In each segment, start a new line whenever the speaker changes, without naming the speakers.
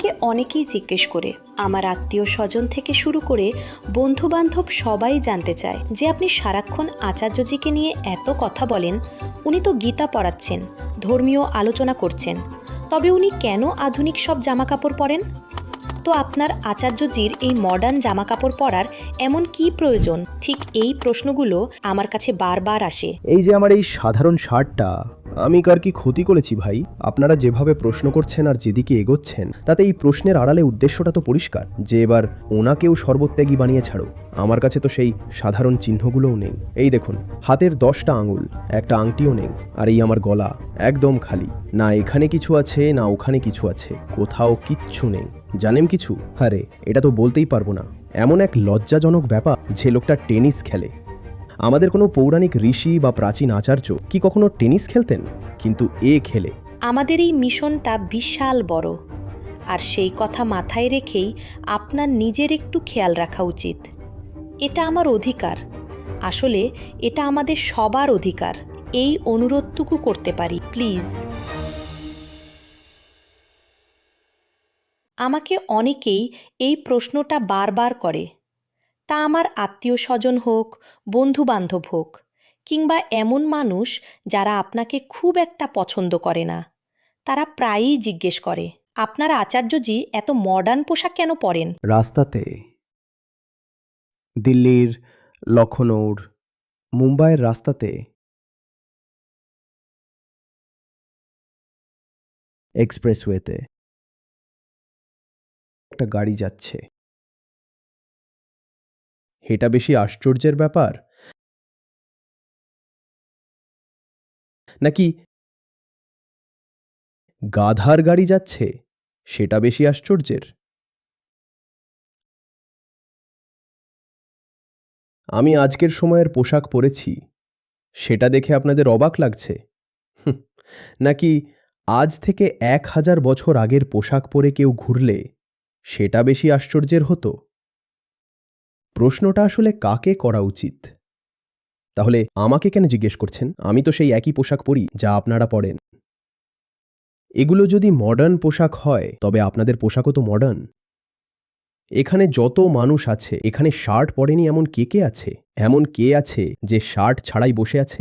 আমাকে অনেকেই জিজ্ঞেস করে, আমার আত্মীয় স্বজন থেকে শুরু করে বন্ধু বান্ধব সবাই জানতে চায় যে আপনি সারাক্ষণ আচার্যজিকে নিয়ে এত কথা বলেন। উনি তো গীতা পড়াচ্ছেন, ধর্মীয় আলোচনা করছেন, তবে উনি কেন আধুনিক সব জামাকাপড় পরেন? তো আপনার আচার্যজির এই মডার্ন জামাকাপড় পরার এমন কি প্রয়োজন? ঠিক এই প্রশ্নগুলো আমার কাছে বারবার আসে।
এই যে আমার এই সাধারণ শার্টটা, আমি কার কি ক্ষতি করেছি ভাই? আপনারা যেভাবে প্রশ্ন করছেন আর যেদিকে এগোচ্ছেন, তাতে এই প্রশ্নের আড়ালে উদ্দেশ্যটা তো পরিষ্কার, যে এবার ওনাকেও সর্বত্যাগী বানিয়ে ছাড়ো। আমার কাছে তো সেই সাধারণ চিহ্নগুলোও নেই। এই দেখুন, হাতের 10টা আঙুল, একটা আংটিও নেই, আর এই আমার গলা একদম খালি। না এখানে কিছু আছে, না ওখানে কিছু আছে, কোথাও কিচ্ছু নেই। জানেন কিছু? আরে এটা তো বলতেই পারবো না। এমন এক লজ্জাজনক ব্যাপার যে লোকটা টেনিস খেলে। আমাদের কোনো পৌরাণিক ঋষি বা প্রাচীন আচার্য কি কখনো টেনিস খেলতেন? কিন্তু এ খেলে।
আমাদের এই মিশনটা বিশাল বড়, আর সেই কথা মাথায় রেখেই আপনার নিজের একটু খেয়াল রাখা উচিত। এটা আমার অধিকার, আসলে এটা আমাদের সবার অধিকার। এই অনুরোধটুকু করতে পারি, প্লিজ। আমাকে অনেকেই এই প্রশ্নটা বারবার করে, তা আমার আত্মীয় স্বজন হোক, বন্ধু বান্ধব হোক, কিংবা এমন মানুষ যারা আপনাকে খুব একটা পছন্দ করে না। তারা প্রায়ই জিজ্ঞেস করে, আপনার আচার্যজি এত মডার্ন পোশাক কেন পরেন?
রাস্তাতে, দিল্লির, লখনৌর, মুম্বাইয়ের রাস্তাতে, এক্সপ্রেসওয়েতে একটা গাড়ি যাচ্ছে। এটা বেশি আশ্চর্যের ব্যাপার, নাকি গাধার গাড়ি যাচ্ছে সেটা বেশি আশ্চর্যের? আমি আজকের সময়ের পোশাক পরেছি, সেটা দেখে আপনাদের অবাক লাগছে? হুঁ, নাকি আজ থেকে 1000 বছর আগের পোশাক পরে কেউ ঘুরলে সেটা বেশি আশ্চর্যের হতো? প্রশ্নটা আসলে কাকে করা উচিত? তাহলে আমাকে কেন জিজ্ঞেস করছেন? আমি তো সেই একই পোশাক পরি যা আপনারা পরেন। এগুলো যদি মডার্ন পোশাক হয়, তবে আপনাদের পোশাকও তো মডার্ন। এখানে যত মানুষ আছে, এখানে শার্ট পরেনি এমন কে কে আছে? এমন কে আছে যে শার্ট ছাড়াই বসে আছে?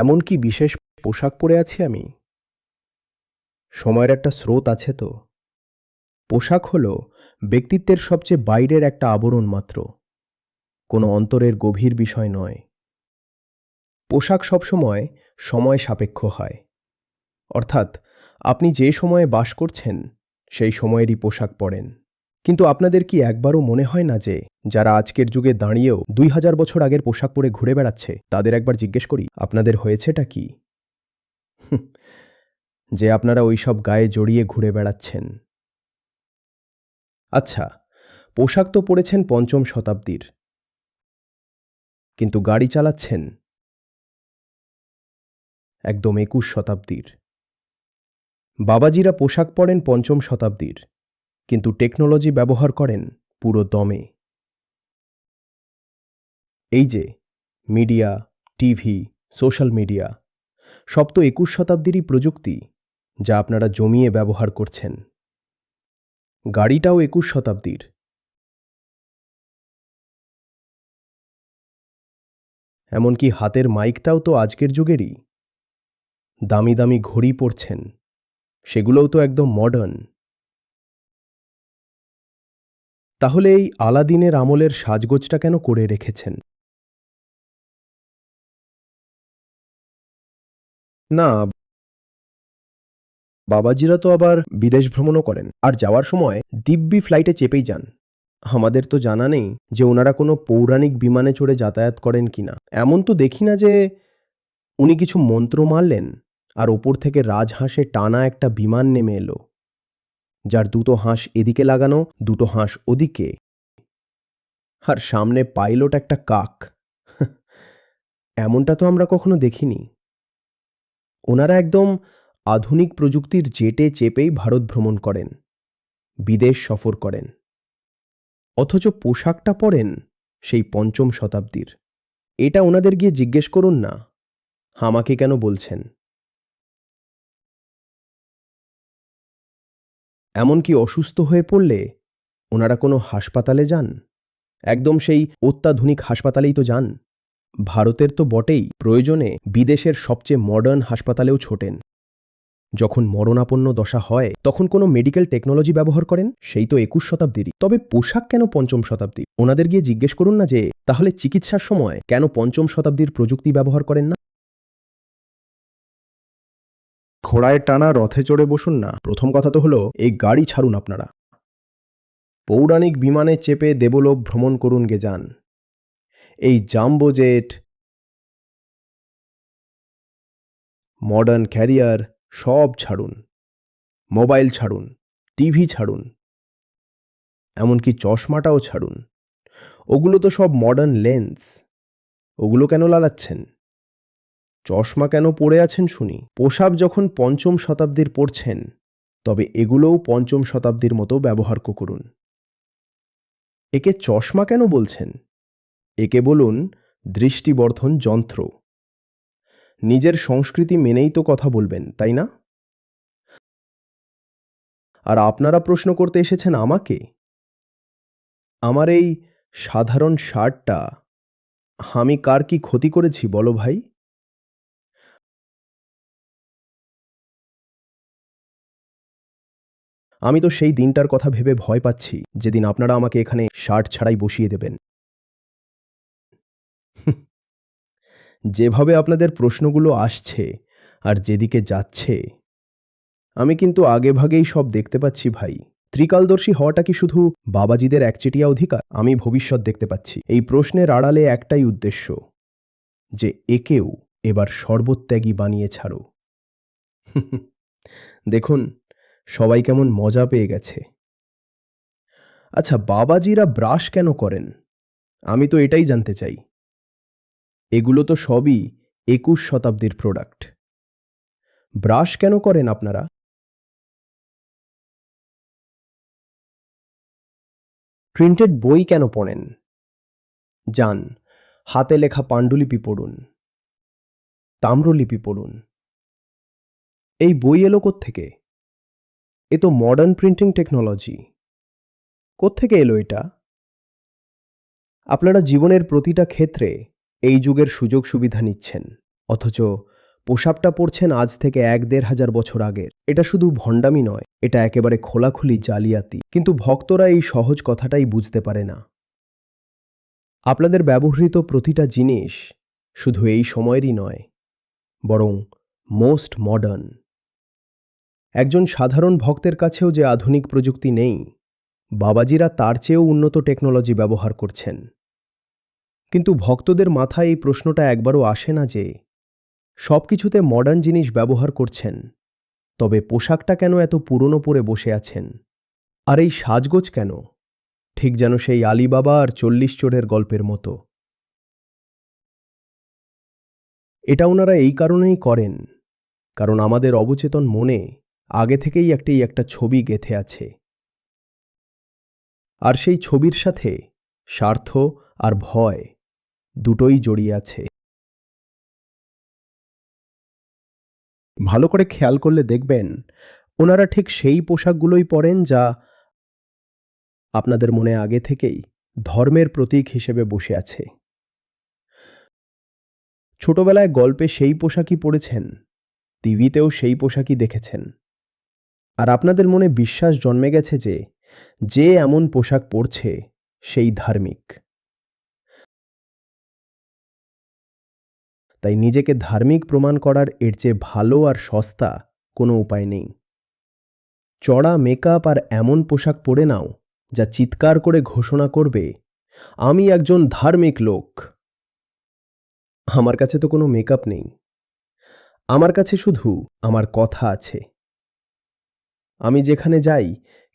এমন কি বিশেষ পোশাক পরে আছি আমি? সময়ের একটা স্রোত আছে তো। পোশাক হলো ব্যক্তিত্বের সবচেয়ে বাইরের একটা আবরণ মাত্র, কোনো অন্তরের গভীর বিষয় নয়। পোশাক সবসময় সময় সাপেক্ষ হয়, অর্থাৎ আপনি যে সময়ে বাস করছেন সেই সময়েরই পোশাক পরেন। কিন্তু আপনাদের কি একবারও মনে হয় না যে যারা আজকের যুগে দাঁড়িয়েও 2000 বছর আগের পোশাক পরে ঘুরে বেড়াচ্ছে, তাদের একবার জিজ্ঞেস করি আপনাদের হয়েছেটা কি? যে আপনারা ওইসব গায়ে জড়িয়ে ঘুরে বেড়াচ্ছেন। আচ্ছা, পোশাক তো পরেছেন 5ম শতাব্দীর, কিন্তু গাড়ি চালাচ্ছেন একদম 21 শতাব্দীর। বাবাজিরা পোশাক পরেন 5ম শতাব্দীর, কিন্তু টেকনোলজি ব্যবহার করেন পুরো দমে। এই যে মিডিয়া, টিভি, সোশ্যাল মিডিয়া, সব তো 21 শতাব্দীরই প্রযুক্তি, যা আপনারা জমিয়ে ব্যবহার করছেন। গাড়িটাও 21 শতাব্দীর। এমনকি হাতের মাইকটাও তো আজকের যুগেরই। দামি দামি ঘড়ি পরছেন, সেগুলোও তো একদম মডার্ন। তাহলে এই আলাদিনের আমলের সাজগোজটা কেন করে রেখেছেন? না, বাবাজিরা তো আবার বিদেশ ভ্রমণও করেন, আর যাওয়ার সময় দিব্যি ফ্লাইটে চেপেই যান। আমাদের তো জানা নেই যে ওনারা কোনো পৌরাণিক বিমানে চড়ে যাতায়াত করেন কিনা। এমন তো দেখি না যে উনি কিছু মন্ত্র মারলেন আর ওপর থেকে রাজহাঁসে টানা একটা বিমান নেমে এলো, যার দুটো হাঁস এদিকে লাগানো, দুটো হাঁস ওদিকে, আর সামনে পাইলট একটা কাক। এমনটা তো আমরা কখনো দেখিনি। ওনারা একদম আধুনিক প্রযুক্তির জেটে চেপেই ভারত ভ্রমণ করেন, বিদেশ সফর করেন, অথচ পোশাকটা পরেন সেই 5ম শতাব্দীর। এটা ওনাদের গিয়ে জিজ্ঞেস করুন না। আমাকে কেন বলছেন? এমনকি অসুস্থ হয়ে পড়লে ওনারা কোনো হাসপাতালে যান? একদম সেই অত্যাধুনিক হাসপাতালেই তো যান। ভারতের তো বটেই, প্রয়োজনে বিদেশের সবচেয়ে মডার্ন হাসপাতালেও ছোটেন। যখন মরণাপন্ন দশা হয় তখন কোনো মেডিকেল টেকনোলজি ব্যবহার করেন, সেই তো ২১ শতাব্দীরই। তবে পোশাক কেন পঞ্চম শতাব্দী? ওনাদের গিয়ে জিজ্ঞেস করুন না যে তাহলে চিকিৎসার সময় কেন পঞ্চম শতাব্দীর প্রযুক্তি ব্যবহার করেন না? ঘোড়ায় টানা রথে চড়ে বসুন না। প্রথম কথা তো হলো এই গাড়ি ছাড়ুন আপনারা। পৌরাণিক বিমানে চেপে দেবলোক ভ্রমণ করুন গে যান। এই জাম্বো জেট, মডার্ন ক্যারিয়ার সব ছাড়ুন। মোবাইল ছাড়ুন, টিভি ছাড়ুন, এমনকি চশমাটাও ছাড়ুন। ওগুলো তো সব মডার্ন লেন্স। ওগুলো কেন লাগাচ্ছেন? চশমা কেন পরে আছেন শুনি? পোশাক যখন পঞ্চম শতাব্দীর পরছেন, তবে এগুলোও পঞ্চম শতাব্দীর মতো ব্যবহার করুন। একে চশমা কেন বলছেন? একে বলুন দৃষ্টিবর্ধন যন্ত্র। নিজের সংস্কৃতি মেনেই তো কথা বলবেন, তাই না? আর আপনারা প্রশ্ন করতে এসেছেন আমাকে? আমার এই সাধারণ শার্টটা আমি কার কি ক্ষতি করেছি বলো ভাই? আমি তো সেই দিনটার কথা ভেবে ভয় পাচ্ছি যেদিন আপনারা আমাকে এখানে শার্ট ছাড়াই বসিয়ে দেবেন। যেভাবে আপনাদের প্রশ্নগুলো আসছে আর যেদিকে যাচ্ছে, আমি কিন্তু আগেভাগেই সব দেখতে পাচ্ছি ভাই। ত্রিকালদর্শী হওয়াটা কি শুধু বাবাজিদের একচেটিয়া অধিকার? আমি ভবিষ্যৎ দেখতে পাচ্ছি। এই প্রশ্নের আড়ালে একটাই উদ্দেশ্য, যে একেও এবার সর্বত্যাগী বানিয়ে ছাড়ো। দেখুন সবাই কেমন মজা পেয়ে গেছে। আচ্ছা, বাবাজিরা ব্রাশ কেন করেন? আমি তো এটাই জানতে চাই। এগুলো তো সবই ২১ শতাব্দীর প্রোডাক্ট। ব্রাশ কেন করেন আপনারা? প্রিন্টেড বই কেন পড়েন? যান, হাতে লেখা পাণ্ডুলিপি পড়ুন, তাম্রলিপি পড়ুন। এই বই এলো কোত্থেকে? এ তো মডার্ন প্রিন্টিং টেকনোলজি। কোত্থেকে এলো এটা? আপনারা জীবনের প্রতিটা ক্ষেত্রে এই যুগের সুযোগ সুবিধা নিচ্ছেন, অথচ পোশাকটা পরছেন আজ থেকে ১-১.৫ হাজার বছর আগের। এটা শুধু ভণ্ডামি নয়, এটা একেবারে খোলাখুলি জালিয়াতি। কিন্তু ভক্তরা এই সহজ কথাটাই বুঝতে পারে না। আপনাদের ব্যবহৃত প্রতিটা জিনিস শুধু এই সময়েরই নয়, বরং মোস্ট মডার্ন। একজন সাধারণ ভক্তের কাছেও যে আধুনিক প্রযুক্তি নেই, বাবাজিরা তার চেয়েও উন্নত টেকনোলজি ব্যবহার করছেন। কিন্তু ভক্তদের মাথায় এই প্রশ্নটা একবারও আসে না যে সব কিছুতে মডার্ন জিনিস ব্যবহার করছেন, তবে পোশাকটা কেন এত পুরনো পরে বসে আছেন? আর এই সাজগোজ কেন? ঠিক যেন সেই আলিবাবা আর ৪০ চোরের গল্পের মতো। এটা ওনারা এই কারণেই করেন, কারণ আমাদের অবচেতন মনে আগে থেকেই একটা ছবি গেঁথে আছে। আর সেই ছবির সাথে স্বার্থ আর ভয় দুটোই জড়িয়ে আছে। ভালো করে খেয়াল করলে দেখবেন ওনারা ঠিক সেই পোশাকগুলোই পরেন যা আপনাদের মনে আগে থেকেই ধর্মের প্রতীক হিসেবে বসে আছে। ছোটবেলায় গল্পে সেই পোশাকই পরেছেন, টিভিতেও সেই পোশাকই দেখেছেন। আর আপনাদের মনে বিশ্বাস জন্মে গেছে যে যে এমন পোশাক পরছে সেই ধার্মিক। তাই নিজেকে ধার্মিক প্রমাণ করার এর চেয়ে ভালো আর সস্তা কোনো উপায় নেই। চড়া মেকআপ আর এমন পোশাক পরে নাও যা চিৎকার করে ঘোষণা করবে, আমি একজন ধার্মিক লোক। আমার কাছে তো কোনো মেকআপ নেই, আমার কাছে শুধু আমার কথা আছে। আমি যেখানে যাই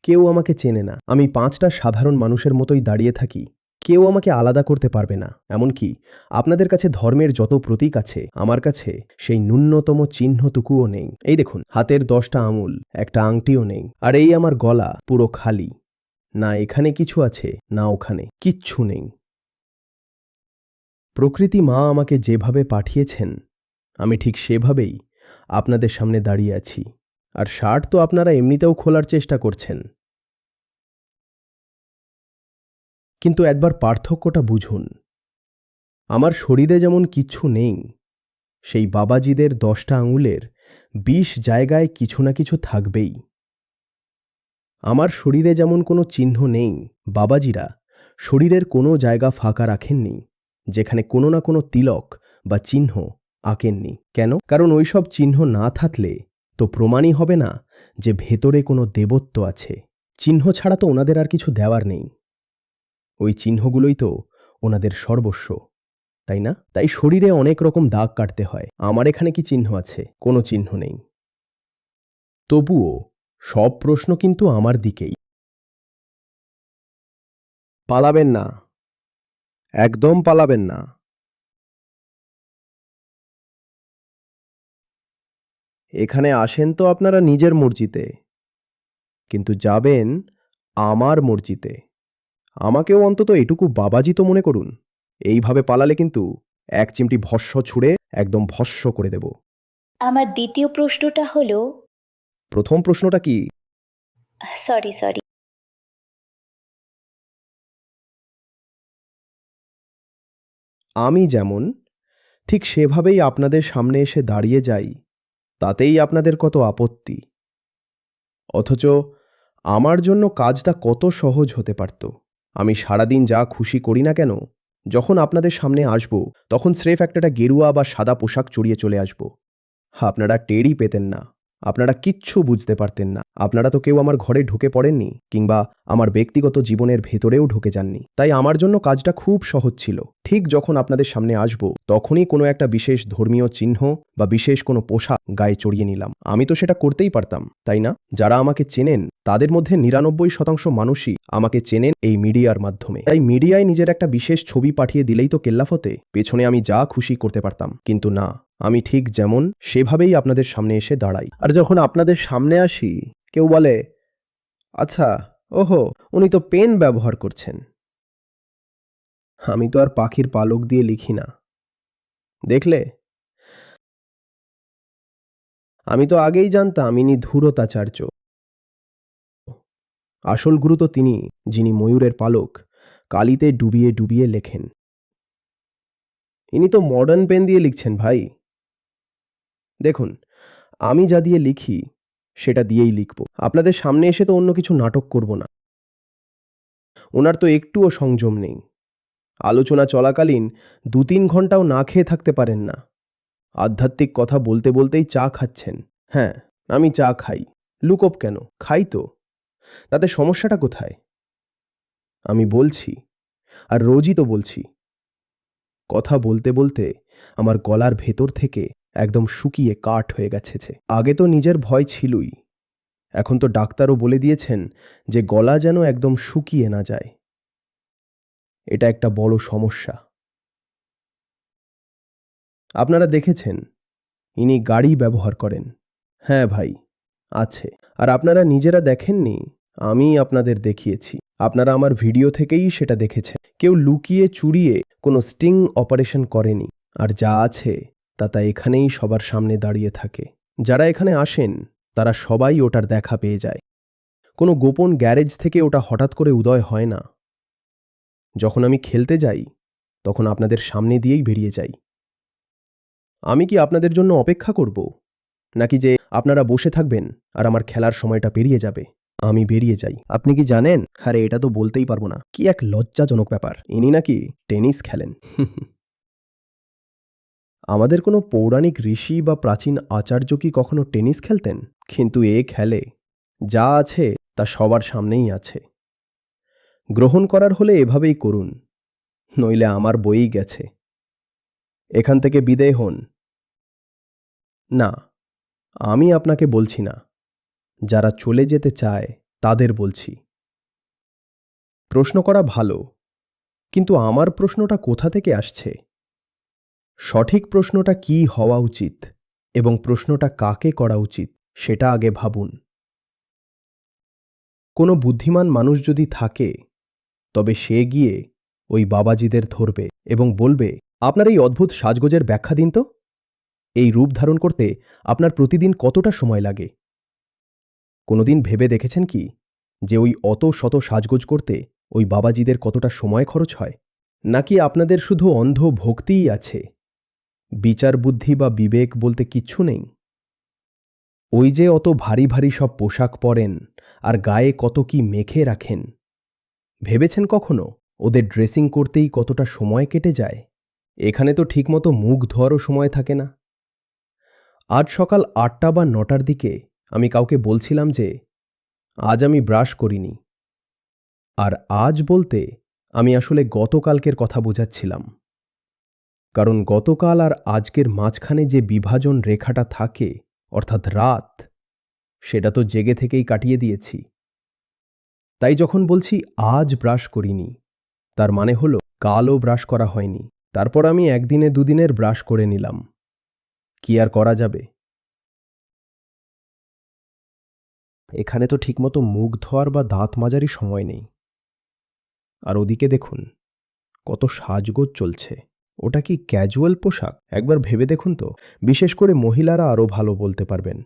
কেউ আমাকে চেনে না। আমি ৫টা সাধারণ মানুষের মতোই দাঁড়িয়ে থাকি। কেউ আমাকে আলাদা করতে পারবে না। এমনকি আপনাদের কাছে ধর্মের যত প্রতীক আছে, আমার কাছে সেই ন্যূনতম চিহ্নটুকুও নেই। এই দেখুন, হাতের ১০টা আঙুল, একটা আংটিও নেই। আর এই আমার গলা পুরো খালি। না এখানে কিছু আছে, না ওখানে কিচ্ছু নেই। প্রকৃতি মা আমাকে যেভাবে পাঠিয়েছেন আমি ঠিক সেভাবেই আপনাদের সামনে দাঁড়িয়ে আছি। আর শার্ট তো আপনারা এমনিতেও খোলার চেষ্টা করছেন, কিন্তু একবার পার্থক্যটা বুঝুন। আমার শরীরে যেমন কিচ্ছু নেই, সেই বাবাজিদের 10টা আঙুলের 20 জায়গায় কিছু না কিছু থাকবেই। আমার শরীরে যেমন কোনো চিহ্ন নেই, বাবাজিরা শরীরের কোনো জায়গা ফাঁকা রাখেননি যেখানে কোনো না কোনো তিলক বা চিহ্ন আঁকেননি। কেন? কারণ ওইসব চিহ্ন না থাকলে তো প্রমাণই হবে না যে ভেতরে কোনো দেবত্ব আছে। চিহ্ন ছাড়া তো ওনাদের আর কিছু দেওয়ার নেই। ওই চিহ্নগুলোই তো ওনাদের সর্বস্ব, তাই না? তাই শরীরে অনেক রকম দাগ কাটতে হয়। আমার এখানে কি চিহ্ন আছে? কোনো চিহ্ন নেই। তবুও সব প্রশ্ন কিন্তু আমার দিকেই। পালাবেন না, একদম পালাবেন না। এখানে আসেন তো আপনারা নিজের মর্জিতে, কিন্তু যাবেন আমার মর্জিতে। আমাকেও অন্তত এটুকু বাবাজি তো মনে করুন। এইভাবে পালালে কিন্তু এক চিমটি ভস্ম ছুঁড়ে একদম ভস্ম করে দেব।
আমার দ্বিতীয় প্রশ্নটা হলো,
প্রথম প্রশ্নটা কি?
সরি।
আমি যেমন ঠিক সেভাবেই আপনাদের সামনে এসে দাঁড়িয়ে যাই, তাতেই আপনাদের কত আপত্তি। অথচ আমার জন্য কাজটা কত সহজ হতে পারত। আমি সারাদিন যা খুশি করি না কেন, যখন আপনাদের সামনে আসব তখন স্রেফ একটা গেরুয়া বা সাদা পোশাক চড়িয়ে চলে আসব। আপনারা টেরই পেতেন না, আপনারা কিচ্ছু বুঝতে পারতেন না। আপনারা তো কেউ আমার ঘরে ঢুকে পড়েননি, কিংবা আমার ব্যক্তিগত জীবনের ভেতরেও ঢুকে যাননি। তাই আমার জন্য কাজটা খুব সহজ ছিল। ঠিক যখন আপনাদের সামনে আসব তখনই কোনো একটা বিশেষ ধর্মীয় চিহ্ন বা বিশেষ কোনো পোশাক গায়ে চড়িয়ে নিলাম। আমি তো সেটা করতেই পারতাম, তাই না? যারা আমাকে চেনেন তাদের মধ্যে 99% মানুষই আমাকে চেনেন এই মিডিয়ার মাধ্যমে। তাই মিডিয়ায় নিজের একটা বিশেষ ছবি পাঠিয়ে দিলেই তো কেল্লাফতে, পেছনে আমি যা খুশি করতে পারতাম। কিন্তু না, আমি ঠিক যেমন সেভাবেই আপনাদের সামনে এসে দাঁড়াই। আর যখন আপনাদের সামনে আসি, কেউ বলে, আচ্ছা, ওহো, উনি তো পেন ব্যবহার করছেন। আমি তো আর পাখির পালক দিয়ে লিখি না, দেখলে? আমি তো আগেই জানতাম ইনি ধূরতাচার্য। আসল গুরু তো তিনি, যিনি ময়ূরের পালক কালিতে ডুবিয়ে ডুবিয়ে লেখেন। ইনি তো মডার্ন পেন দিয়ে লিখছেন ভাই। দেখুন, আমি যা দিয়ে লিখি সেটা দিয়েই লিখব। আপনাদের সামনে এসে তো অন্য কিছু নাটক করব না। ওনার তো একটুও সংযম নেই। আলোচনা চলাকালীন 2-3 ঘন্টাও না খেয়ে থাকতে পারেন না। আধ্যাত্মিক কথা বলতে বলতেই চা খাচ্ছেন। হ্যাঁ, আমি চা খাই। লুকোপ কেন? খাই তো। তাতে সমস্যাটা কোথায়? আমি বলছি, আর রোজই তো বলছি। কথা বলতে বলতে আমার গলার ভেতর থেকে একদম শুকিয়ে কাঠ হয়ে গেছে। আগে তো নিজের ভয় ছিলই, এখন তো ডাক্তারও বলে দিয়েছেন যে গলা যেন একদম শুকিয়ে না যায়। এটা একটা বড় সমস্যা। আপনারা দেখেছেন ইনি গাড়ি ব্যবহার করেন। হ্যাঁ ভাই, আছে। আর আপনারা নিজেরা দেখেননি, আমি আপনাদের দেখিয়েছি। আপনারা আমার ভিডিও থেকেই সেটা দেখেছেন। কেউ লুকিয়ে চুরিয়ে কোনো স্টিং অপারেশন করেনি। আর যা আছে তা এখানেই সবার সামনে দাঁড়িয়ে থাকে। যারা এখানে আসেন তারা সবাই ওটার দেখা পেয়ে যায়। কোনো গোপন গ্যারেজ থেকে ওটা হঠাৎ করে উদয় হয় না। যখন আমি খেলতে যাই তখন আপনাদের সামনে দিয়েই বেরিয়ে যাই। আমি কি আপনাদের জন্য অপেক্ষা করব, নাকি যে আপনারা বসে থাকবেন আর আমার খেলার সময়টা পেরিয়ে যাবে? আমি বেরিয়ে যাই। আপনি কি জানেন? আরে এটা তো বলতেই পারবো না। কি এক লজ্জাজনক ব্যাপার। ইনি নাকি টেনিস খেলেন। আমাদের কোনো পৌরাণিক ঋষি বা প্রাচীন আচার্য কি কখনো টেনিস খেলতেন? কিন্তু এ খেলে। যা আছে তা সবার সামনেই আছে। গ্রহণ করার হলে এভাবেই করুন, নইলে আমার বইই গেছে। এখান থেকে বিদেয় হন। না, আমি আপনাকে বলছি না, যারা চলে যেতে চায় তাদের বলছি। প্রশ্ন করা ভালো, কিন্তু আমার প্রশ্নটা কোথা থেকে আসছে? সঠিক প্রশ্নটা কি হওয়া উচিত এবং প্রশ্নটা কাকে করা উচিত সেটা আগে ভাবুন। কোনো বুদ্ধিমান মানুষ যদি থাকে তবে সে গিয়ে ওই বাবাজিদের ধরবে এবং বলবে, আপনার এই অদ্ভুত সাজগোজের ব্যাখ্যা দিন তো। এই রূপ ধারণ করতে আপনার প্রতিদিন কতটা সময় লাগে? কোনোদিন ভেবে দেখেছেন কি যে ওই অত শত সাজগোজ করতে ওই বাবাজিদের কতটা সময় খরচ হয়? নাকি আপনাদের শুধু অন্ধ ভক্তিই আছে, বিচার বুদ্ধি বা বিবেক বলতে কিচ্ছু নেই? ওই যে অত ভারী ভারী সব পোশাক পরেন আর গায়ে কত কি মেখে রাখেন, ভেবেছেন কখনো ওদের ড্রেসিং করতেই কতটা সময় কেটে যায়? এখানে তো ঠিকমতো মুখ ধোয়ারও সময় থাকে না। আজ সকাল ৮টা বা ৯টার দিকে আমি কাউকে বলছিলাম যে আজ আমি ব্রাশ করিনি, আর আজ বলতে আমি আসলে গতকালকের কথা বোঝাচ্ছিলাম। কারণ গতকাল আর আজকের মাঝখানে যে বিভাজন রেখাটা থাকে, অর্থাৎ রাত, সেটা তো জেগে থেকেই কাটিয়ে দিয়েছি। তাই যখন বলছি আজ ব্রাশ করিনি, তার মানে হলো কালও ব্রাশ করা হয়নি। তারপর আমি একদিনে দুদিনের ব্রাশ করে নিলাম। কি আর করা যাবে? এখানে তো ঠিকমতো মুখ ধোয়ার বা দাঁত মাজারই সময় নেই। আর ওদিকে দেখুন কত সাজগোজ চলছে। ওটা কি ক্যাজুয়াল পোশাক? একবার ভেবে দেখুন তো। বিশেষ করে মহিলারা আরও ভালো বলতে পারবেন।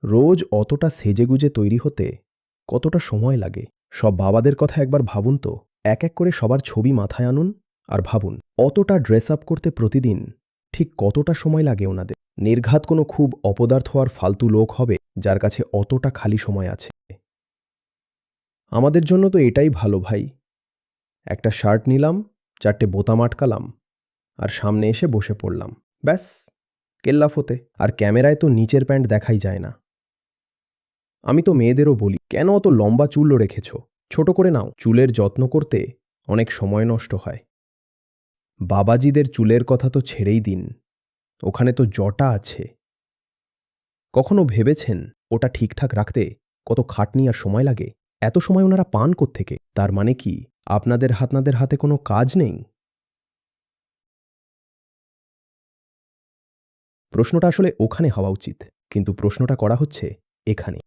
রোজ অতটা সেজেগুজে তৈরি হতে কতটা সময় লাগে? সব বাবাদের কথা একবার ভাবুন তো। এক এক করে সবার ছবি মাথায় আনুন আর ভাবুন অতটা ড্রেস আপ করতে প্রতিদিন ঠিক কতটা সময় লাগে ওনাদের। নির্ঘাত কোনো খুব অপদার্থ আর ফালতু লোক হবে যার কাছে অতটা খালি সময় আছে। আমাদের জন্য তো এটাই ভালো ভাই। একটা শার্ট নিলাম, 4টে বোতাম আটকালাম, আর সামনে এসে বসে পড়লাম, ব্যাস কেল্লা ফতে। আর ক্যামেরায় তো নিচের প্যান্ট দেখাই যায় না। আমি তো মেয়েদেরও বলি, কেন অত লম্বা চুলও রেখেছ? ছোট করে নাও। চুলের যত্ন করতে অনেক সময় নষ্ট হয়। বাবাজিদের চুলের কথা তো ছেড়েই দিন, ওখানে তো জটা আছে। কখনো ভেবেছেন ওটা ঠিকঠাক রাখতে কত খাটনি আর সময় লাগে? এত সময় ওনারা পান কোত্থেকে? তার মানে কি আপনাদের হাতে কোনো কাজ নেই? প্রশ্নটা আসলে ওখানে হওয়া উচিত, কিন্তু প্রশ্নটা করা হচ্ছে এখানে।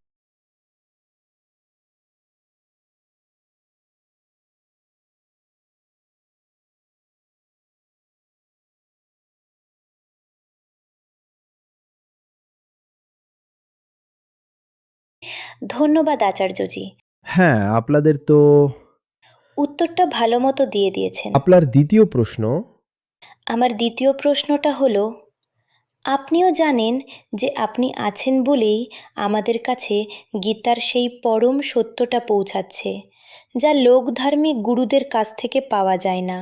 ধন্যবাদ আচার্যজি।
হ্যাঁ, আপনাদের তো
উত্তরটা ভালো মতো দিয়ে দিয়েছেন।
আপনার দ্বিতীয় প্রশ্ন।
আমার দ্বিতীয় প্রশ্নটা হলো, আপনিও জানেন যে আপনি আছেন বলেই আমাদের কাছে গীতার সেই পরম সত্যটা পৌঁছাচ্ছে, যা লোকধার্মিক গুরুদের কাছ থেকে পাওয়া যায় না।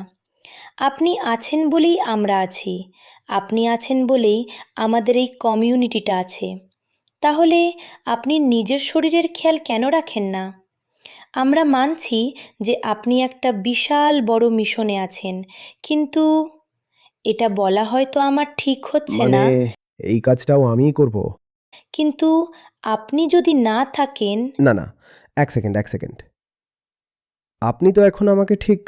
আপনি আছেন বলেই আমরা আছি, আপনি আছেন বলেই আমাদের এই কমিউনিটিটা আছে। তাহলে আপনি নিজের শরীরের খেয়াল কেন রাখেন না? আমরা মানছি যে আপনি একটা বিশাল বড় মিশনে আছেন, কিন্তু এটা বলা হয়তো আমার ঠিক হচ্ছে না।
এই কাজটাও আমিই করব?
কিন্তু আপনি যদি না থাকেন।
না, না, এক সেকেন্ড। আপনি তো এখন আমাকে ঠিক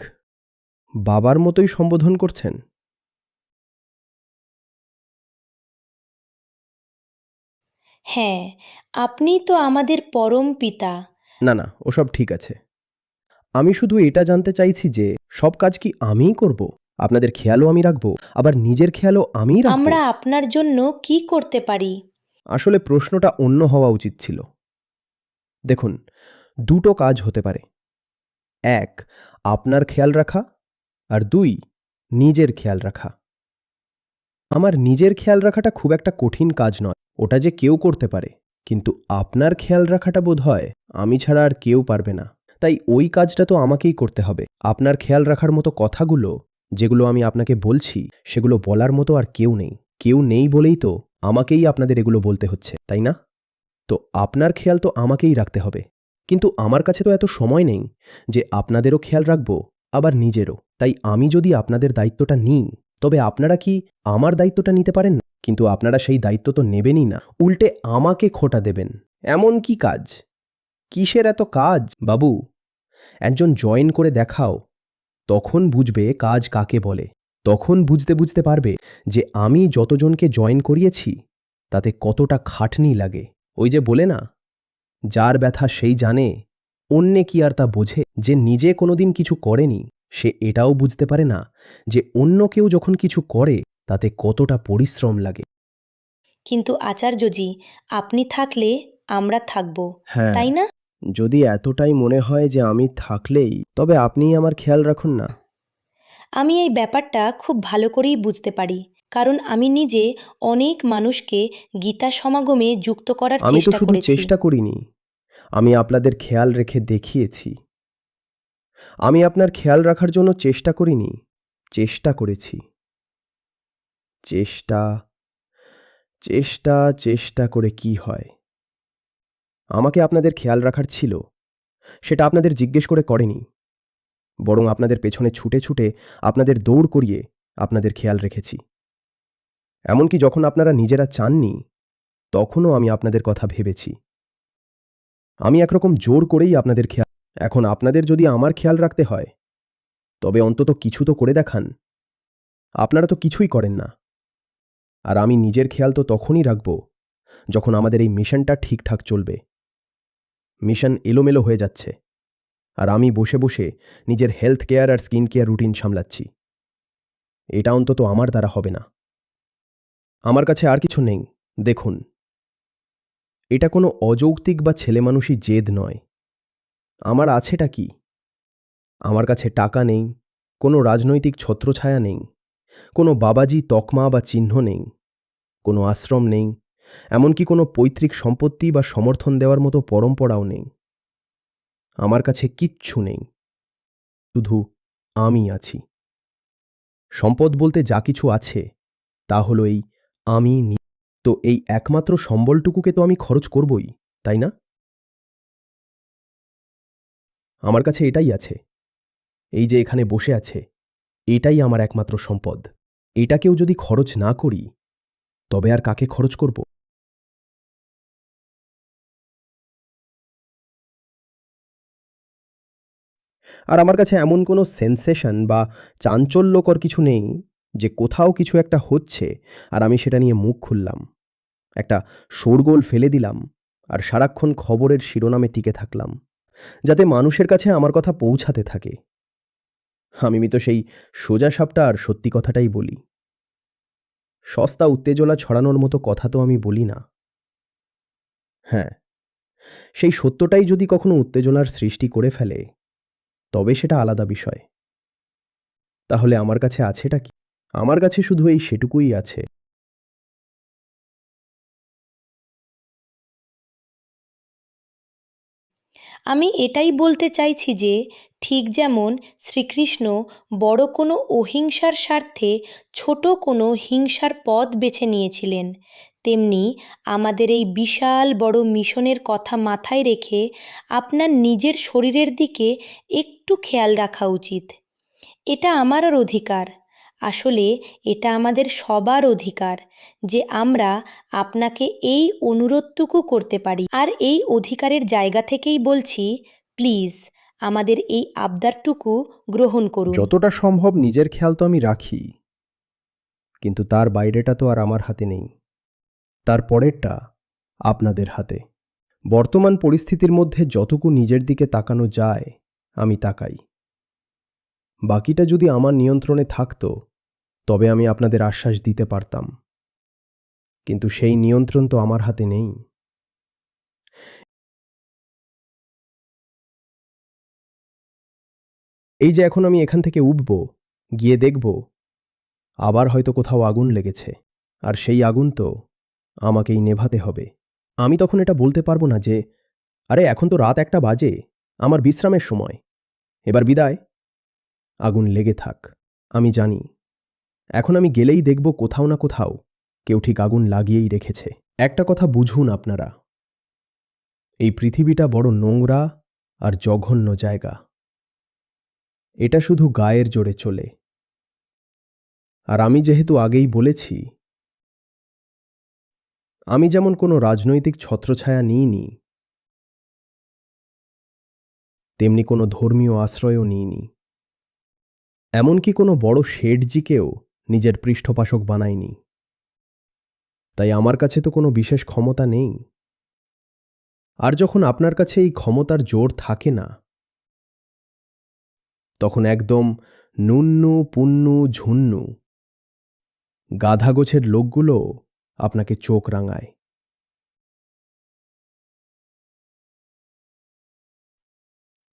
বাবার মতোই সম্বোধন করছেন।
হ্যাঁ, আপনি তো আমাদের পরম পিতা।
না, না, ওসব ঠিক আছে। আমি শুধু এটা জানতে চাইছি যে সব কাজ কি আমিই করব? আপনাদের খেয়ালও আমি রাখব, আবার নিজের খেয়ালও আমিই রাখব?
আমরা আপনার জন্য কি করতে পারি?
আসলে প্রশ্নটা অন্য হওয়া উচিত ছিল। দেখুন, দুটো কাজ হতে পারে। এক, আপনার খেয়াল রাখা, আর দুই, নিজের খেয়াল রাখা। আমার নিজের খেয়াল রাখাটা খুব একটা কঠিন কাজ নয়, ওটা যে কেউ করতে পারে। কিন্তু আপনার খেয়াল রাখাটা বোধহয় আমি ছাড়া আর কেউ পারবে না। তাই ওই কাজটা তো আমাকেই করতে হবে। আপনার খেয়াল রাখার মতো কথাগুলো যেগুলো আমি আপনাকে বলছি, সেগুলো বলার মতো আর কেউ নেই। কেউ নেই বলেই তো আমাকেই আপনাদের এগুলো বলতে হচ্ছে, তাই না? তো আপনার খেয়াল তো আমাকেই রাখতে হবে। কিন্তু আমার কাছে তো এত সময় নেই যে আপনাদেরও খেয়াল রাখবো, আবার নিজেরও। তাই আমি যদি আপনাদের দায়িত্বটা নিই, তবে আপনারা কি আমার দায়িত্বটা নিতে পারেন না? কিন্তু আপনারা সেই দায়িত্ব তো নেবেনই না, উল্টে আমাকে খোঁটা দেবেন। এমন কি কাজ? কিসের এত কাজ বাবু? একজন জয়েন করে দেখাও, তখন বুঝবে কাজ কাকে বলে। তখন বুঝতে পারবে যে আমি যতজনকে জয়েন করিয়েছি তাতে কতটা খাটনি লাগে। ওই যে বলে না, যার ব্যথা সেই জানে, অন্যে কি আর তা বোঝে? যে নিজে কোনোদিন কিছু করেনি সে এটাও বুঝতে পারে না যে অন্য কেউ যখন কিছু করে তাতে কতটা পরিশ্রম লাগে।
কিন্তু আচার্যজি, আপনি থাকলে আমরা থাকব,
হ্যাঁ,
তাই না?
যদি এতটাই মনে হয় যে আমি থাকলেই, তবে আপনিই আমার খেয়াল রাখুন না।
আমি এই ব্যাপারটা খুব ভালো করেই বুঝতে পারি, কারণ আমি নিজে অনেক মানুষকে গীতা সমাগমে যুক্ত করার
আমি তো
চেষ্টা
শুধু
করেছি।
চেষ্টা করিনি, আমি আপনাদের খেয়াল রেখে দেখিয়েছি। আমি আপনার খেয়াল রাখার জন্য চেষ্টা করিনি, চেষ্টা করেছি। চেষ্টা, চেষ্টা, চেষ্টা করে কি হয়? আমাকে আপনাদের খেয়াল রাখার ছিল, সেটা আপনাদের জিজ্ঞেস করে করেনি, বরং আপনাদের পেছনে ছুটে ছুটে আপনাদের দৌড় করিয়ে আপনাদের খেয়াল রেখেছি। এমনকি যখন আপনারা নিজেরা চাননি, তখনও আমি আপনাদের কথা ভেবেছি। আমি একরকম জোর করেই আপনাদের খেয়াল। এখন আপনাদের যদি আমার খেয়াল রাখতে হয়, তবে অন্তত কিছু তো করে দেখান। আপনারা তো কিছুই করেন না। আর আমি নিজের খেয়াল তো তখনই রাখব, যখন আমাদের এই মিশনটা ঠিকঠাক চলবে। মিশন এলোমেলো হয়ে যাচ্ছে, আর আমি বসে বসে নিজের হেলথ কেয়ার আর স্কিন কেয়ার রুটিন সামলাচ্ছি। এটা অন্তত আমার দ্বারা হবে না। আমার কাছে আর কিছু নেই। দেখুন, এটা কোনো অযৌক্তিক বা ছেলেমানুষি জেদ নয়। আমার আছেটা কি? আমার কাছে টাকা নেই, কোনো রাজনৈতিক ছত্রছায়া নেই, কোনো বাবাজি তকমা বা চিহ্ন নেই, কোনো আশ্রম নেই, এমনকি কোনো পৈতৃক সম্পত্তি বা সমর্থন দেওয়ার মতো পরম্পরাও নেই। আমার কাছে কিচ্ছু নেই, শুধু আমি আছি। সম্পদ বলতে যা কিছু আছে, তা হলো এই আমি। তো এই একমাত্র সম্বলটুকুকে তো আমি খরচ করবই, তাই না? আমার কাছে এটাই আছে। এই যে এখানে বসে আছে, এটাই আমার একমাত্র সম্পদ। এটাকেও যদি খরচ না করি, তবে আর কাকে খরচ করব? আর আমার কাছে এমন কোনো সেন্সেশন বা চাঞ্চল্যকর কিছু নেই যে কোথাও কিছু একটা হচ্ছে আর আমি সেটা নিয়ে মুখ খুললাম, একটা শোরগোল ফেলে দিলাম আর সারাক্ষণ খবরের শিরোনামে টিকে থাকলাম, যাতে মানুষের কাছে আমার কথা পৌঁছাতে থাকে। আমি তো সেই সোজাসাপটা আর সত্যি কথাটাই বলি। সস্তা উত্তেজনা ছড়ানোর মতো কথা তো আমি বলি না। হ্যাঁ, সেই সত্যটাই যদি কখনো উত্তেজনার সৃষ্টি করে ফেলে, তবে সেটা আলাদা বিষয়। তাহলে আমার কাছে আছেটা কি? আমার কাছে শুধু এই সেটুকুই আছে।
আমি এটাই বলতে চাইছি যে, ঠিক যেমন শ্রীকৃষ্ণ বড় কোনো অহিংসার স্বার্থে ছোট কোনো হিংসার পথ বেছে নিয়েছিলেন, তেমনি আমাদের এই বিশাল বড় মিশনের কথা মাথায় রেখে আপনার নিজের শরীরের দিকে একটু খেয়াল রাখা উচিত। এটা আমারও অধিকার। আসলে এটা আমাদের সবার অধিকার যে আমরা আপনাকে এই অনুরোধটুকু করতে পারি। আর এই অধিকারের জায়গা থেকেই বলছি, প্লিজ আমাদের এই আবদারটুকু গ্রহণ করুন।
যতটা সম্ভব নিজের খেয়াল তো আমি রাখি, কিন্তু তার বাইরেটা তো আর আমার হাতে নেই। তার পরেরটা আপনাদের হাতে। বর্তমান পরিস্থিতির মধ্যে যতটুকু নিজের দিকে তাকানো যায়, আমি তাকাই। বাকিটা যদি আমার নিয়ন্ত্রণে থাকতো, তবে আমি আপনাদের আশ্বাস দিতে পারতাম। কিন্তু সেই নিয়ন্ত্রণ তো আমার হাতে নেই। এই যে এখন আমি এখান থেকে উঠব, গিয়ে দেখব আবার হয়তো কোথাও আগুন লেগেছে, আর সেই আগুন তো আমাকেই নেভাতে হবে। আমি তখন এটা বলতে পারবো না যে, আরে এখন তো রাত 1টা বাজে, আমার বিশ্রামের সময়, এবার বিদায়। আগুন লেগে থাক। আমি জানি, এখন আমি গেলেই দেখব কোথাও না কোথাও কেউ ঠিক আগুন লাগিয়েই রেখেছে। একটা কথা বুঝুন আপনারা, এই পৃথিবীটা বড় নোংরা আর জঘন্য জায়গা। এটা শুধু গায়ের জোরে চলে। আর আমি যেহেতু আগেই বলেছি, আমি যেমন কোনো রাজনৈতিক ছত্রছায়া নিইনি, তেমনি কোনো ধর্মীয় আশ্রয়ও নিইনি। এমনকি কোনো বড় শেঠজিকেও নিজের পৃষ্ঠপোষক বানাইনি। তাই আমার কাছে তো কোনো বিশেষ ক্ষমতা নেই। আর যখন আপনার কাছে এই ক্ষমতার জোর থাকে না, তখন একদম নুন্নু পুন্নু ঝুন্নু গাধাগোছের লোকগুলো আপনাকে চোখ রাঙায়।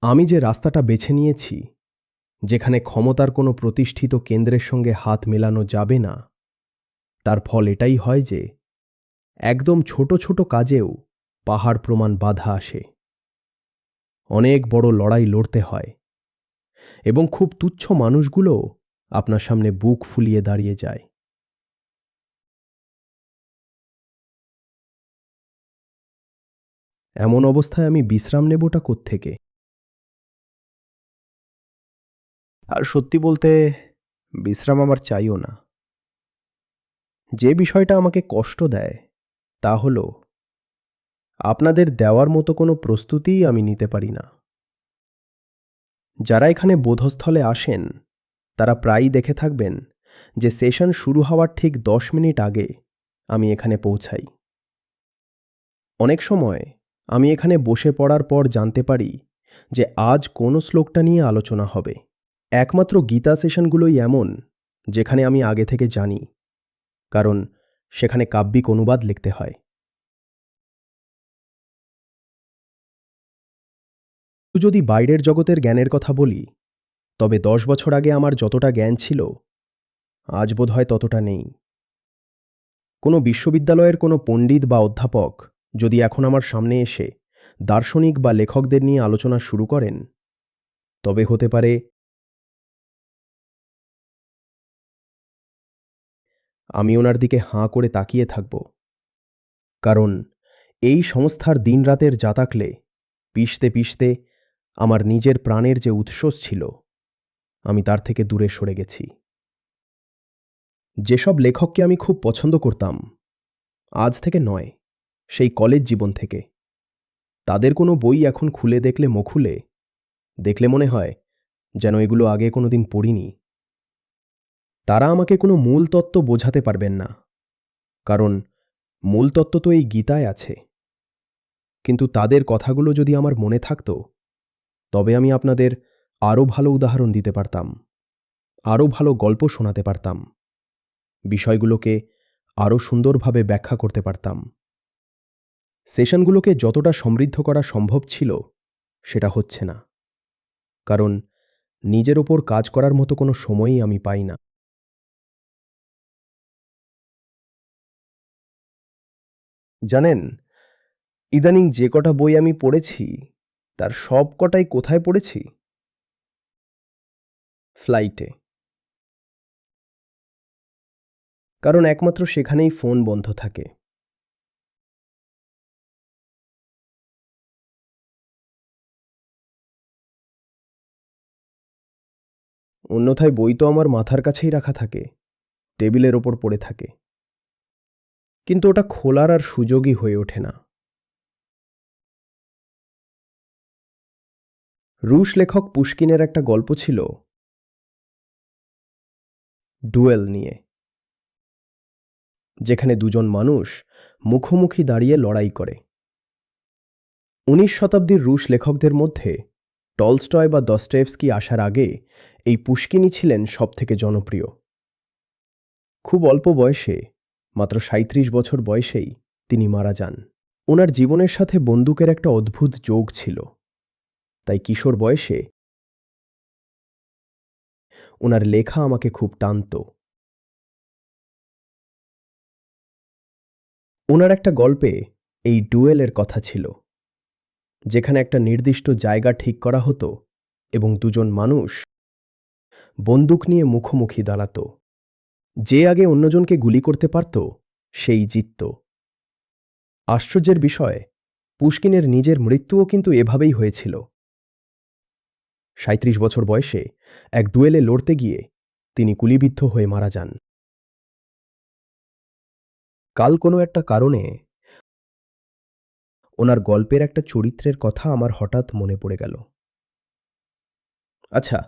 আমি যে রাস্তাটা বেছে নিয়েছি, যেখানে ক্ষমতার কোনো প্রতিষ্ঠিত কেন্দ্রের সঙ্গে হাত মেলানো যাবে না, তার ফল এটাই হয় যে একদম ছোট ছোট কাজেও পাহাড় প্রমাণ বাধা আসে। অনেক বড় লড়াই লড়তে হয় এবং খুব তুচ্ছ মানুষগুলোও আপনার সামনে বুক ফুলিয়ে দাঁড়িয়ে যায়। এমন অবস্থায় আমি বিশ্রাম নেবটা কোত্থেকে? আর সত্যি বলতে বিশ্রাম আমার চাইও না। যে বিষয়টা আমাকে কষ্ট দেয় তা হল আপনাদের দেওয়ার মতো কোনো প্রস্তুতিই আমি নিতে পারি না। যারা এখানে বোধস্থলে আসেন তারা প্রায়ই দেখে থাকবেন যে সেশন শুরু হওয়ার ঠিক 10 মিনিট আগে আমি এখানে পৌঁছাই। অনেক সময় আমি এখানে বসে পড়ার পর জানতে পারি যে আজ কোন শ্লোকটা নিয়ে আলোচনা হবে। একমাত্র গীতা সেশনগুলোই এমন যেখানে আমি আগে থেকে জানি, কারণ সেখানে কাব্যিক অনুবাদ লিখতে হয়। যদি বাইরের জগতের জ্ঞানের কথা বলি, তবে 10 বছর আগে আমার যতটা জ্ঞান ছিল আজ বোধহয় ততটা নেই। কোনো বিশ্ববিদ্যালয়ের কোনো পণ্ডিত বা অধ্যাপক যদি এখন আমার সামনে এসে দার্শনিক বা লেখকদের নিয়ে আলোচনা শুরু করেন, তবে হতে পারে আমি ওনার দিকে হাঁ করে তাকিয়ে থাকব, কারণ এই সংস্থার দিনরাতের জাতাকলে পিষতে পিষতে আমার নিজের প্রাণের যে উৎস ছিল আমি তার থেকে দূরে সরে গেছি। যেসব লেখককে আমি খুব পছন্দ করতাম, আজ থেকে নয়, সেই কলেজ জীবন থেকে, তাদের কোনো বই এখন খুলে দেখলে মনে হয় যেন এগুলো আগে কোনোদিন পড়িনি। তারা আমাকে কোনো মূল তত্ত্ব বোঝাতে পারবেন না, কারণ মূল তত্ত্ব তো এই গীতায় আছে। কিন্তু তাদের কথাগুলো যদি আমার মনে থাকত, তবে আমি আপনাদের আরও ভালো উদাহরণ দিতে পারতাম, আরও ভালো গল্প শোনাতে পারতাম, বিষয়গুলোকে আরও সুন্দরভাবে ব্যাখ্যা করতে পারতাম। সেশনগুলোকে যতটা সমৃদ্ধ করা সম্ভব ছিল সেটা হচ্ছে না, কারণ নিজের ওপর কাজ করার মতো কোনো সময়ই আমি পাই না। জানেন, ইদানিং যে কটা বই আমি পড়েছি তার সব কটাই কোথায় পড়েছি? ফ্লাইটে। কারণ একমাত্র সেখানেই ফোন বন্ধ থাকে। অন্যথায় বই তো আমার মাথার কাছেই রাখা থাকে, টেবিলের ওপর পড়ে থাকে, কিন্তু ওটা খোলার আর সুযোগই হয়ে ওঠে না। রুশ লেখক পুশকিনের একটা গল্প ছিল ডুয়েল নিয়ে, যেখানে দুজন মানুষ মুখোমুখি দাঁড়িয়ে লড়াই করে। 19 শতাব্দীর রুশ লেখকদের মধ্যে টলস্টয় বা দস্টয়েভস্কি আসার আগে এই পুশকিনই ছিলেন সবথেকে জনপ্রিয়। খুব অল্প বয়সে, মাত্র 37 বছর বয়সেই তিনি মারা যান। ওনার জীবনের সাথে বন্দুকের একটা অদ্ভুত যোগ ছিল, তাই কিশোর বয়সে ওনার লেখা আমাকে খুব টানত। ওনার একটা গল্পে এই ডুয়েলের কথা ছিল, যেখানে একটা নির্দিষ্ট জায়গা ঠিক করা হতো এবং দুজন মানুষ বন্দুক নিয়ে মুখোমুখি দাঁড়াত। যে আগে অন্যজনকে গুলি করতে পারত সেই জিতত। আশ্চর্যের বিষয়, পুশকিনের নিজের মৃত্যুও কিন্তু এভাবেই হয়েছিল। 37 বছর বয়সে এক ডুয়েলে লড়তে গিয়ে তিনি গুলিবিদ্ধ হয়ে মারা যান। কাল কোনো একটা কারণে ওনার গল্পের একটা চরিত্রের কথা আমার হঠাৎ মনে পড়ে গেল। আচ্ছা,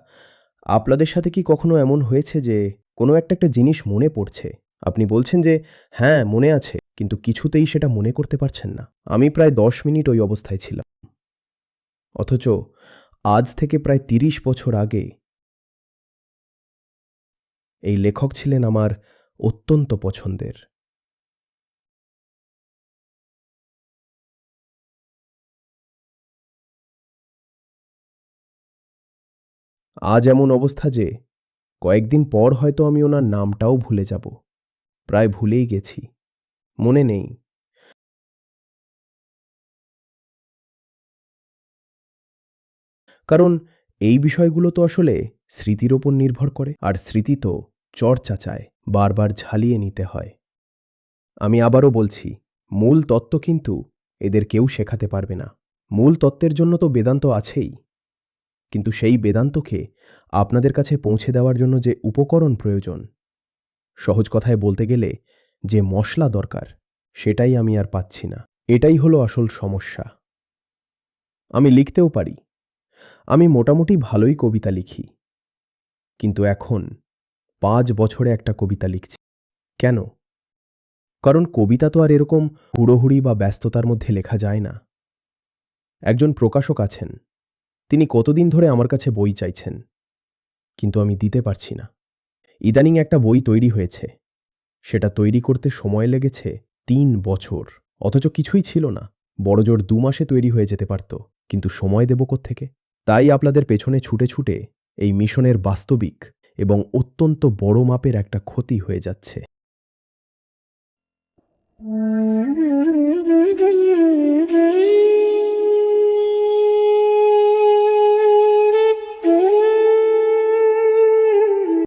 আপনাদের সাথে কি কখনো এমন হয়েছে যে কোনো একটা জিনিস মনে পড়ছে, আপনি বলছেন যে হ্যাঁ মনে আছে, কিন্তু কিছুতেই সেটা মনে করতে পারছেন না? আমি প্রায় 10 মিনিট ওই অবস্থায় ছিলাম, অথচ আজ থেকে প্রায় 30 বছর আগে এই লেখক ছিলেন আমার অত্যন্ত পছন্দের। আজ এমন অবস্থা যে কয়েকদিন পর হয়তো আমি ওনার নামটাও ভুলে যাব। প্রায় ভুলেই গেছি, মনে নেই। কারণ এই বিষয়গুলো তো আসলে স্মৃতির ওপর নির্ভর করে, আর স্মৃতি তো চর্চা চায়, বারবার ঝালিয়ে নিতে হয়। আমি আবারও বলছি, মূল তত্ত্ব কিন্তু এদের কেউ শেখাতে পারবে না। মূল তত্ত্বের জন্য তো বেদান্ত আছেই, কিন্তু সেই বেদান্তকে আপনাদের কাছে পৌঁছে দেওয়ার জন্য যে উপকরণ প্রয়োজন, সহজ কথায় বলতে গেলে যে মশলা দরকার, সেটাই আমি আর পাচ্ছি না। এটাই হলো আসল সমস্যা। আমি লিখতেও পারি, আমি মোটামুটি ভালোই কবিতা লিখি, কিন্তু এখন 5 বছরে একটা কবিতা লিখছি। কেন? কারণ কবিতা তো আর এরকম হুড়োহুড়ি বা ব্যস্ততার মধ্যে লেখা যায় না। একজন প্রকাশক আছেন, তিনি কতদিন ধরে আমার কাছে বই চাইছেন, কিন্তু আমি দিতে পারছি না। ইদানিং একটা বই তৈরি হয়েছে, সেটা তৈরি করতে সময় লেগেছে 3 বছর, অথচ কিছুই ছিল না। বড়জোর 2 মাসে তৈরি হয়ে যেতে পারত, কিন্তু সময় দেব কোত্থেকে? তাই আপনাদের পেছনে ছুটে ছুটে এই মিশনের বাস্তবিক এবং অত্যন্ত বড় মাপের একটা ক্ষতি হয়ে যাচ্ছে।